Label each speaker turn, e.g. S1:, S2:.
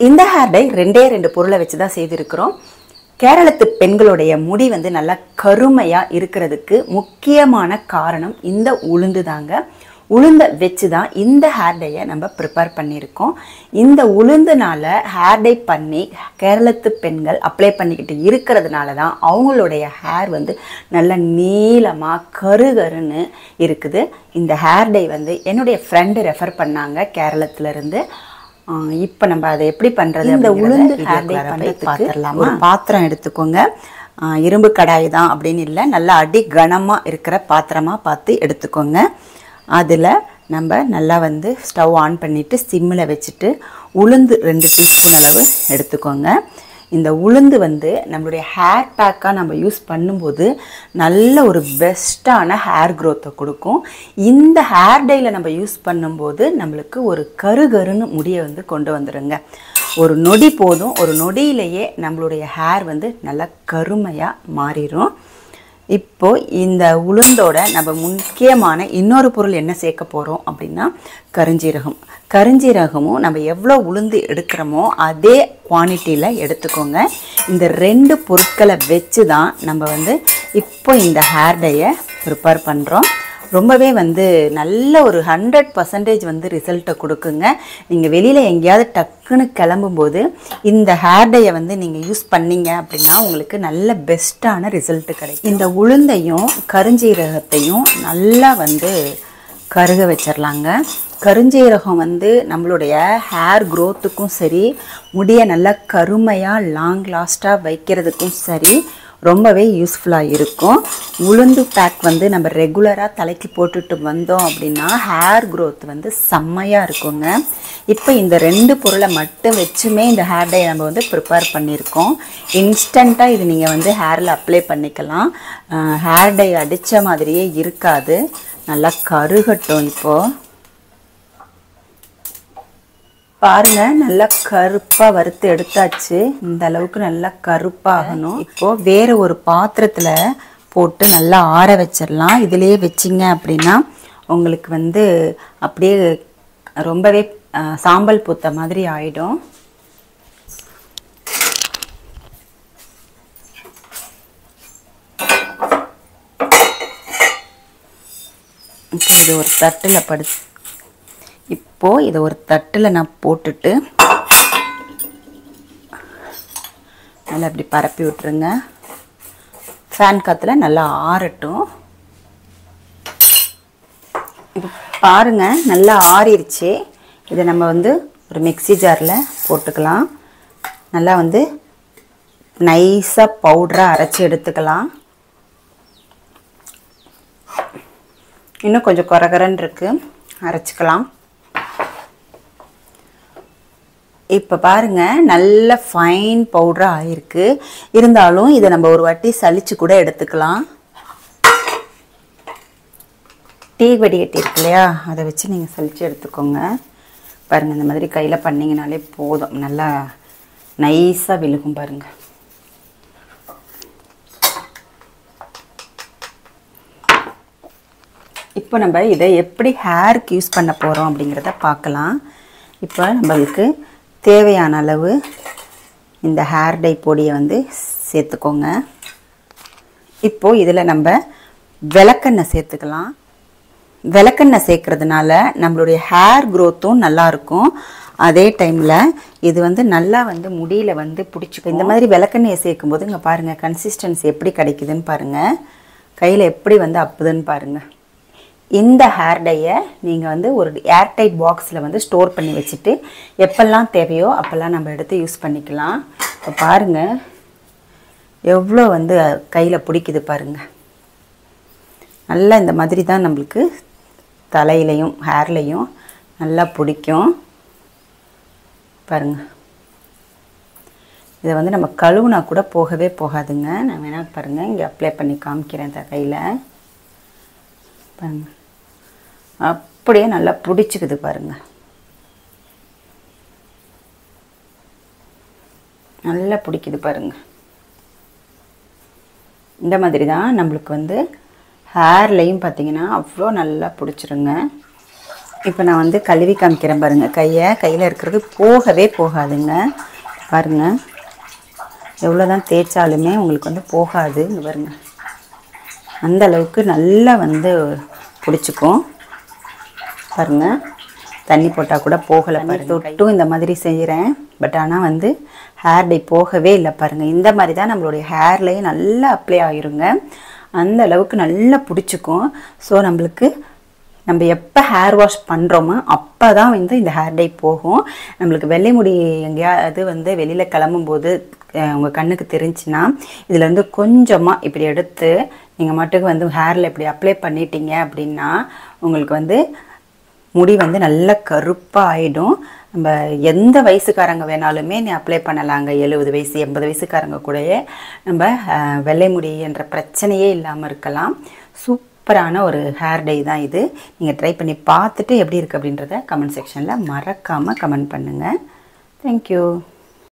S1: இந்த hair dye ரெண்டே ரெண்டு பொருளை வச்சு தான் செய்திருக்கிறோம். கேரளத்து பெண்களுடைய முடி வந்து நல்லா கருமையாக இருக்கிறதுக்கு முக்கியமான காரணம் இந்த உளுந்து தாங்க. உளுந்தை வச்சு தான் இந்த ஹேர் டையை நம்ம ப்ரிப்பேர் பண்ணியிருக்கோம். இந்த உளுந்துனால ஹேர் டை பண்ணி கேரளத்து பெண்கள் அப்ளை பண்ணிக்கிட்டு இருக்கிறதுனால தான் அவங்களுடைய ஹேர் வந்து நல்ல நீளமாக கருகருன்னு இருக்குது. இந்த ஹேர் டை வந்து என்னுடைய ஃப்ரெண்டு ரெஃபர் பண்ணாங்க கேரளத்துலேருந்து. இப்போ நம்ம அதை எப்படி பண்ணுறது, இந்த உளுந்து ஹேர் டை பண்ணுறதுக்கு ஒரு பாத்திரம் எடுத்துக்கோங்க. இரும்பு கடாய் தான் அப்படின்னு இல்லை, நல்லா அடி கனமாக இருக்கிற பாத்திரமாக பார்த்து எடுத்துக்கோங்க. அதில் நம்ம நல்லா வந்து ஸ்டவ் ஆன் பண்ணிவிட்டு சிம்மில் வச்சுட்டு உளுந்து 2 டீஸ்பூன் அளவு எடுத்துக்கோங்க. இந்த உளுந்து வந்து நம்மளுடைய ஹேர் பேக்காக நம்ம யூஸ் பண்ணும்போது நல்ல ஒரு பெஸ்ட்டான ஹேர் க்ரோத்தை கொடுக்கும். இந்த ஹேர் டையில் நம்ம யூஸ் பண்ணும்போது நம்மளுக்கு ஒரு கருகருன்னு முடியை வந்து கொண்டு வந்துடுங்க. ஒரு நொடி போதும், ஒரு நொடியிலேயே நம்மளுடைய ஹேர் வந்து நல்லா கருமையாக மாறிடும். இப்போது இந்த உளுந்தோட நம்ம முக்கியமான இன்னொரு பொருள் என்ன சேர்க்க போகிறோம் அப்படின்னா கருஞ்சீரகம். கருஞ்சீரகமும் நம்ம எவ்வளோ உளுந்து எடுக்கிறோமோ அதே குவான்டிட்டியில் எடுத்துக்கோங்க. இந்த 2 பொருட்களை வச்சு தான் நம்ம வந்து இப்போ இந்த ஹேர் டையை ப்ரிப்பேர் பண்ணுறோம். ரொம்பவே வந்து நல்ல ஒரு 100% வந்து ரிசல்ட்டை கொடுக்குங்க. நீங்கள் வெளியில் எங்கேயாவது டக்குன்னு கிளம்பும்போது இந்த ஹேர் டையை வந்து நீங்கள் யூஸ் பண்ணீங்க அப்படின்னா உங்களுக்கு நல்ல பெஸ்ட்டான ரிசல்ட்டு கிடைக்கும். இந்த உளுந்தையும் கருஞ்சீரகத்தையும் நல்லா வந்து கருக வச்சிடலாங்க. கருஞ்சீரகம் வந்து நம்மளுடைய ஹேர் க்ரோத்துக்கும் சரி, முடியை நல்லா கருமையாக லாங் லாஸ்ட்டாக வைக்கிறதுக்கும் சரி ரொம்பவே யூஸ்ஃபுல்லாக இருக்கும். உளுந்து பேக் வந்து நம்ம ரெகுலராக தலைக்கு போட்டுட்டு வந்தோம் அப்படின்னா ஹேர் க்ரோத் வந்து செம்மையாக இருக்குங்க. இப்போ இந்த 2 பொருளை மட்டும் வச்சுமே இந்த ஹேர் டை நம்ம வந்து ப்ரிப்பேர் பண்ணியிருக்கோம். இன்ஸ்டண்ட்டாக இது நீங்கள் வந்து ஹேரில் அப்ளை பண்ணிக்கலாம். ஹேர் டை அடித்த மாதிரியே இருக்காது. நல்லா கருகட்டும். இப்போது பாருங்க, நல்லா கருப்பாக வறுத்து எடுத்தாச்சு. இந்த அளவுக்கு நல்லா கருப்பாகணும். இப்போது வேறு ஒரு பாத்திரத்தில் போட்டு நல்லா ஆற வச்சிடலாம். இதிலேயே வச்சிங்க அப்படின்னா உங்களுக்கு வந்து அப்படியே ரொம்பவே சாம்பல் பூத்த மாதிரி ஆகிடும். இப்போ இது ஒரு தட்டில் இப்போது இதை ஒரு தட்டில் நான் போட்டுட்டு நல்லா அப்படி பரப்பி விட்டுருங்க. ஃபேன் காற்றுல நல்லா ஆறட்டும். இப்போ பாருங்கள், நல்லா ஆறிடுச்சு. இதை நம்ம வந்து ஒரு மிக்ஸி ஜாரில் போட்டுக்கலாம். நல்லா வந்து நைஸாக பவுடராக அரைச்சி எடுத்துக்கலாம். இன்னும் கொஞ்சம் கொரகரன்னு இருக்குது, அரைச்சிக்கலாம். இப்போ பாருங்கள், நல்ல ஃபைன் பவுடராக ஆகிருக்கு. இருந்தாலும் இதை நம்ம ஒரு வாட்டி சலிச்சு கூட எடுத்துக்கலாம். டீ வடிகட்டி இருக்கு இல்லையா, அதை வச்சு நீங்கள் சலிச்சு எடுத்துக்கோங்க. பாருங்கள், இந்த மாதிரி கையில் பண்ணிங்கனாலே போதும், நல்லா நைஸாக விழுகும். பாருங்கள், இப்போ நம்ம இதை எப்படி ஹேருக்கு யூஸ் பண்ண போகிறோம் அப்படிங்கிறத பார்க்கலாம். இப்போ நம்மளுக்கு தேவையான அளவு இந்த ஹேர் டை பொடியை வந்து சேர்த்துக்கோங்க. இப்போது இதில் நம்ம விளக்கெண்ணெய் சேர்த்துக்கலாம். விளக்கெண்ணெய் சேர்க்கறதுனால நம்மளுடைய ஹேர் க்ரோத்தும் நல்லாயிருக்கும். அதே டைமில் இது வந்து நல்லா வந்து முடியில் வந்து பிடிச்சிக்கும். இந்த மாதிரி விளக்கெண்ணெயை சேர்க்கும்போது இங்கே பாருங்கள், கன்சிஸ்டன்சி எப்படி கிடைக்குதுன்னு பாருங்கள், கையில் எப்படி வந்து அப்புதுன்னு பாருங்கள். இந்த ஹேர் டையை நீங்கள் வந்து ஒரு ஏர்டைட் பாக்ஸில் வந்து ஸ்டோர் பண்ணி வச்சுட்டு எப்பெல்லாம் தேவையோ அப்போல்லாம் நம்ம எடுத்து யூஸ் பண்ணிக்கலாம். இப்போ பாருங்கள், எவ்வளோ வந்து கையில் பிடிக்குது பாருங்கள். நல்லா இந்த மாதிரி தான் நம்மளுக்கு தலையிலையும் ஹேர்லையும் நல்லா பிடிக்கும். பாருங்கள், இதை வந்து நம்ம கழுவுனா கூட போகவே போகாதுங்க. நான் வேணால் பாருங்கள், இங்கே அப்ளை பண்ணி காமிக்கிறேன். கையில் பாருங்கள், அப்படியே நல்லா பிடிச்சிக்குது பாருங்கள். நல்லா பிடிக்குது பாருங்கள். இந்த மாதிரி தான் நம்மளுக்கு வந்து ஹேர்லையும் பார்த்தீங்கன்னா அவ்வளோ நல்லா பிடிச்சிருங்க. இப்போ நான் வந்து கழுவி காமிக்கிறேன் பாருங்கள். கையில் இருக்கிறது போகவே போகாதுங்க. பாருங்கள், எவ்வளோ தான் தேய்ச்சாலுமே உங்களுக்கு வந்து போகாது. இங்கே பாருங்கள், அந்த அளவுக்கு நல்லா வந்து பிடிச்சிக்கும். பாருங்கள், தண்ணி போட்டால் கூட போகலை பாருங்கள். தொட்டும் இந்த மாதிரி செய்கிறேன், பட் ஆனால் வந்து ஹேர் டை போகவே இல்லை பாருங்கள். இந்த மாதிரி தான் நம்மளுடைய ஹேர்லேயே நல்லா அப்ளை ஆகிருங்க. அந்த அளவுக்கு நல்லா பிடிச்சிக்கும். ஸோ நம்ம எப்போ ஹேர் வாஷ் பண்ணுறோமோ அப்போ தான் வந்து இந்த ஹேர் டை போகும். நம்மளுக்கு வெள்ளை முடி எங்கேயாவது வந்து வெளியில் கிளம்பும்போது உங்கள் கண்ணுக்கு தெரிஞ்சுன்னா இதிலேருந்து கொஞ்சமாக இப்படி எடுத்து நீங்கள் மட்டுக்கு வந்து ஹேரில் இப்படி அப்ளை பண்ணிட்டீங்க அப்படின்னா உங்களுக்கு வந்து முடி வந்து நல்லா கருப்பாக ஆகிடும். நம்ம எந்த வயசுக்காரங்க வேணாலுமே நீ அப்ளை பண்ணலாங்க. 70 வயசு 80 வயசுக்காரங்க கூடயே நம்ம வெள்ளை முடி என்ற பிரச்சனையே இல்லாமல் இருக்கலாம். சூப்பரான ஒரு ஹேர் டை தான் இது. நீங்கள் ட்ரை பண்ணி பார்த்துட்டு எப்படி இருக்குது அப்படின்றத கமெண்ட் செக்ஷனில் மறக்காமல் கமெண்ட் பண்ணுங்கள். தேங்க்யூ.